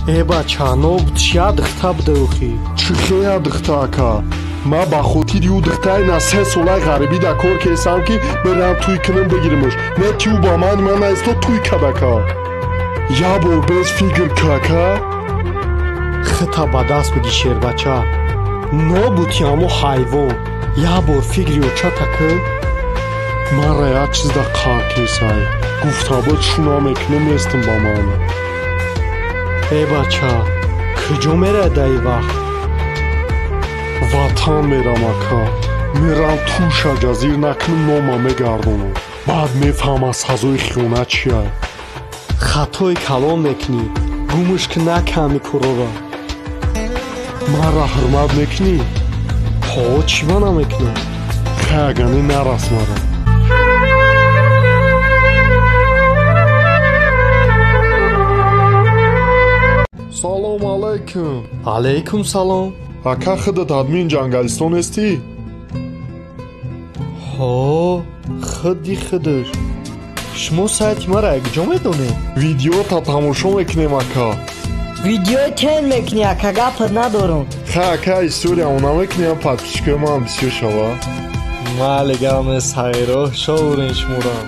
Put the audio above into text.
бача, нобуд ядхта бдухи. Чихе ядхта ака? Ма ба хотири ӯ духтаи на 3 солаи ғарибӣ да кор кесам ки берам туй кунам бигиримаш. Не ти ӯ ба ман аисто туй кадака. Я бор без фикр кака? Хита ба даст биги шербача. Нобуд яму ҳайвон. Я бор фикри очата кун. Мара як чиз да қар кесай. Гуфтаба чӣ намекунам местам ба ман. бача, куҷо мерай да ин вақт? Ватан мерам ака. Мерам ту шаҷазир накунам нома мегардонам. баъд мефаҳмам сазои хиёнат чия. хатои калон мекунӣ. гумӯш ки наками курора. Мара ҳурмат мекунӣ? ҳо чӣ ма намекунам? хагани нарас мара. салом алайкум. алайкум салом. ака худат адми ин ҷангалистон ҳестӣ? ҳо худи худаш. шумо сайти мара якҷо медонед? видеота тамошо мекунем ака. видеои тен мекунӣ ака, гапат надорам. ха ака историямо намекунем подписчикои ман бисёр шава. мале гаме сайро шоурен шуморам.